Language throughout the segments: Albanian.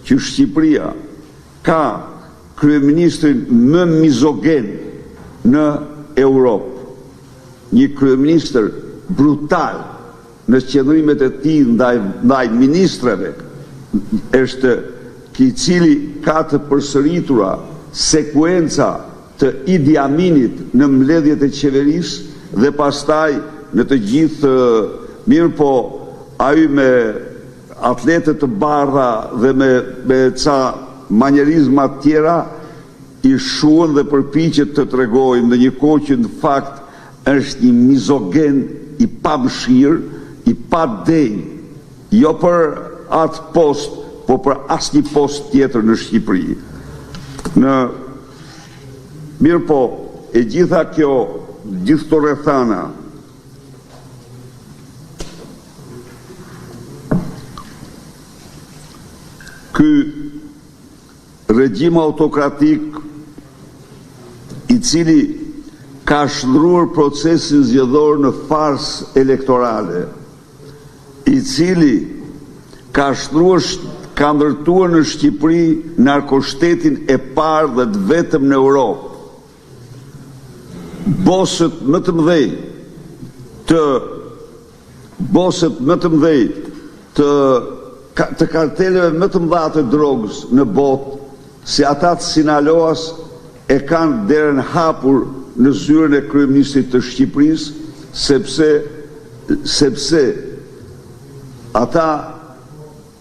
që Shqipëria ka kryeministrin më mizogen në Europë. Një kryeministër brutal në qëndrimet e tij ndaj ministrave, është i cili ka të përsëritura sekuenca të Idi Aminit në mbledhjet e qeverisë dhe pastaj në të gjithë mirë po ai me atletët të bardha dhe me ca manjerizma tjera i shuan dhe përpiqet të tregojnë në një kohë që në fakt është një mizogen i pamëshirë, i pa denjë, jo për atë post, po për asnjë post tjetër në Shqipëri. Mirë po, e gjitha kjo, gjithë të rrethana, ky regjim autokratik i cili ka shndruar procesin zgjedhor në farsë elektorale, i cili ka ndërtuar në Shqipëri narkoshtetin e parë dhe të vetëm në Europë. Bosët më të mëdhej të karteleve më të mëdha të drogës në botë, si ata të Sinaloas e kanë derën hapur në zyrën e kryeministrit të Shqipërisë, sepse ata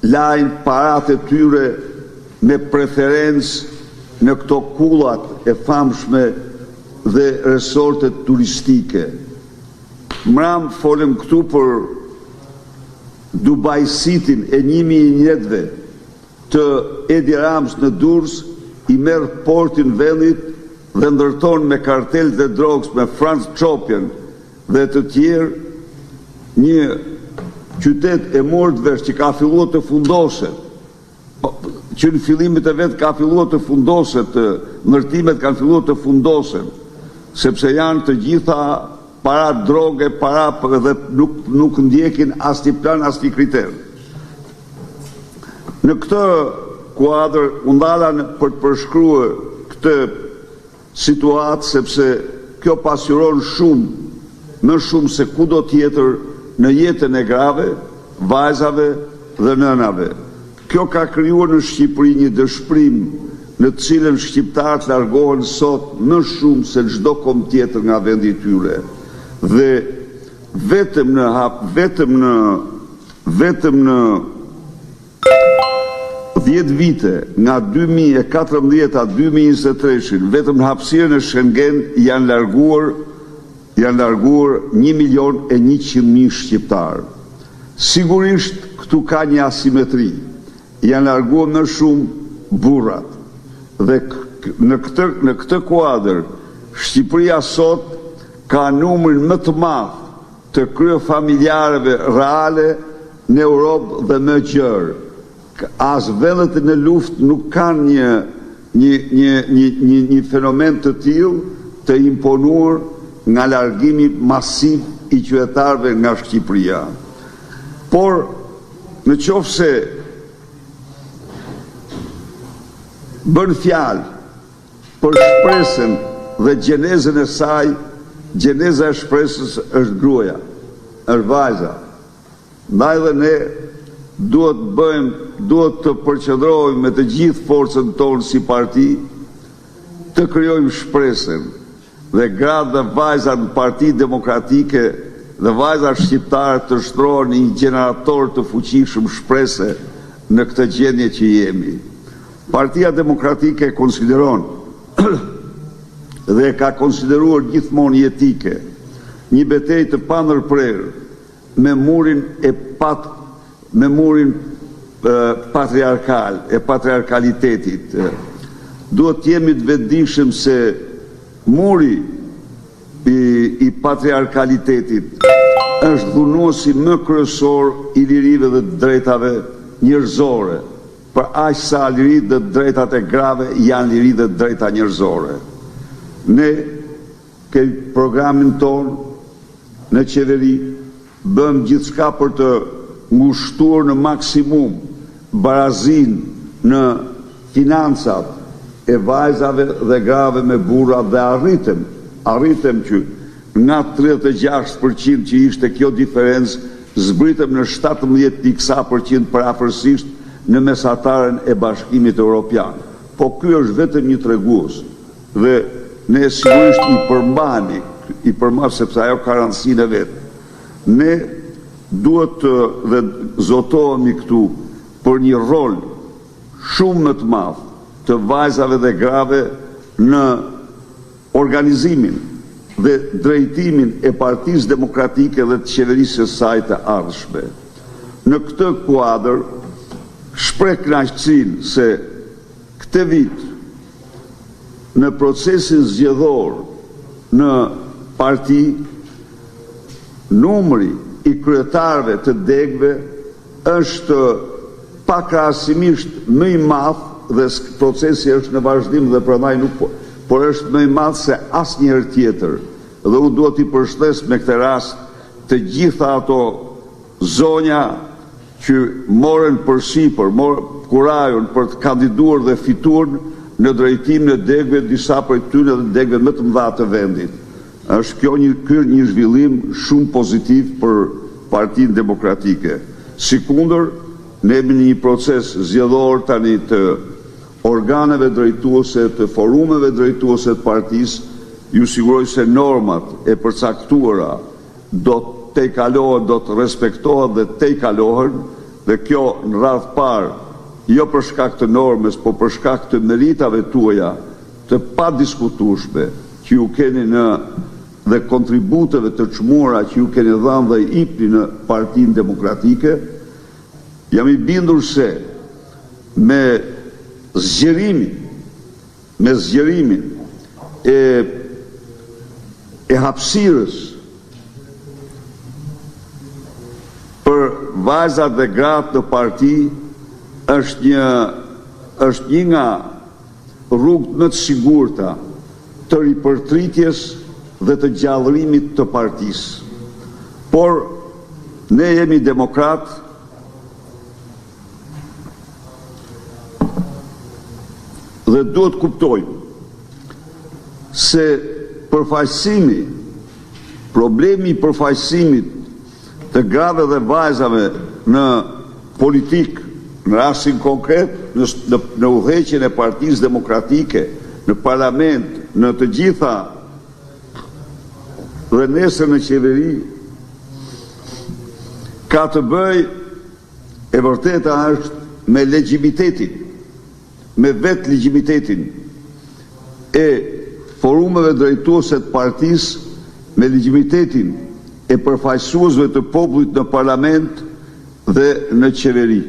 lajnë paratë e tyre me preferencë në këto kullat e famshme dhe resortet turistike. Mram folëm këtu për Dubai City-n e 1001 të Edi Rams në Durrës, i merr portin vendit dhe ndërton me kartel dhe drogës me Franz Chopian dhe të tjerë një qytet e mordvesh që ka filluar të fundoset, që në fillimit e vetë ka filluar të fundoset, ndërtimet kanë filluar të fundosen, sepse janë të gjitha para droge, para dhe nuk ndjekin asnjë plan, asnjë kriter. Në këtë kuadër u ndala për të përshkruar këtë situatë, sepse kjo pasqyron më shumë se kudo tjetër në jetën e grave, vajzave dhe nënave. Kjo ka krijuar në Shqipëri një dëshpërim në të cilën shqiptarët largohen sot më shumë se çdo kom tjetër nga vendi i tyre. Dhe vetëm në 10 vite, nga 2014 a 2023, vetëm në hapësirën e Schengen janë larguar 1.100.000 shqiptarë. Sigurisht këtu ka një asimetri, janë larguar më shumë burrat. Dhe në këtë kuadër, Shqipëria sot ka numrin më të madh të kryefamiljarëve reale në Europë dhe më gjerë. As vendet në luftë nuk kanë një fenomen të tillë të imponuar nga largimi masiv i qytetarëve nga Shqipëria. Por në qoftë se bën fjalë për shpresën dhe gjenezën e saj, gjeneza e shpresës është gruaja, është vajza. Ndaj dhe ne duhet të përqendrohemi me të gjithë forcën tonë si parti, të krijojmë shpresën dhe gratë dhe vajzat në Parti Demokratike dhe vajzat shqiptare të shtrohen një gjenerator të fuqishëm shprese në këtë gjendje që jemi. Partia Demokratike e konsideron dhe ka konsideruar gjithmonë jetike një betejë të pandërprerë me murin patriarkal, e patriarkalitetit. Duhet të jemi të vetëdijshëm se muri i patriarkalitetit është dhunuesi më kryesor i lirive dhe drejtave njerëzore, për aq sa lirit dhe drejtat e grave janë liri dhe drejta njerëzore. Ne ke programin ton në qeveri bëm gjithçka për të ngushtuar në maksimum barazin në financat e vajzave dhe grave me burra dhe arritëm që nga 36% që ishte kjo diferencë, zbritëm në 17% parafërsisht në mesataren e Bashkimit Evropian. Po ky është vetëm një tregues dhe ne sigurisht i përmbani sepse ajo ka rëndësinë e vet. Ne duhet dhe zotohemi këtu për një rol shumë më të madh të vajzave dhe grave në organizimin dhe drejtimin e Partisë Demokratike dhe të qeverisë së saj të ardhshme. Në këtë kuadër shpreh kënaqësinë se këtë vit në procesin zgjedhor në parti numri i kryetarëve të degëve është pakrahasimisht më i madh dhe procesi është në vazhdim dhe prandaj nuk por është më i madh se asnjëherë tjetër. Dhe unë duhet t'i përshëndes me këtë rast të gjitha ato zonja që morën përsipër, kurajon për të kandiduar dhe fituar në drejtimin e degëve, disa prej tyre dhe degëve më të mëdha të vendit. Është kjo një zhvillim shumë pozitiv për Partinë Demokratike. Sikundër, ne jemi në një proces zgjedhor tani të organeve drejtuese, të forumeve drejtuese të partisë. Ju siguroj se normat e përcaktuara do të kalohen, do të respektohen dhe të kalohen, dhe kjo në radhë parë, jo për shkak të normës, por për shkak të meritave tuaja të padiskutueshme që ju keni dhe kontributeve të çmuara që ju keni dhënë dhe jepni në Partinë Demokratike. Jam i bindur se me zgjerimin e hapësirës për vajzat dhe gratë në parti është një nga rrugët më të sigurta të ripërtritjes dhe të gjallërimit të partisë. Por ne jemi demokratë dhe duhet kuptojmë se problemi i përfaqësimit të grave dhe vajzave në politikë, në rastin konkret, në udhëheqjen e Partisë Demokratike, në parlament, në të gjitha dhe nesër në qeveri, ka të bëj e vërteta është me legjimitetin, me vetë legjimitetin e forumeve drejtuese të partisë, me legjimitetin e përfaqësuesve të popullit në parlament dhe në qeveri.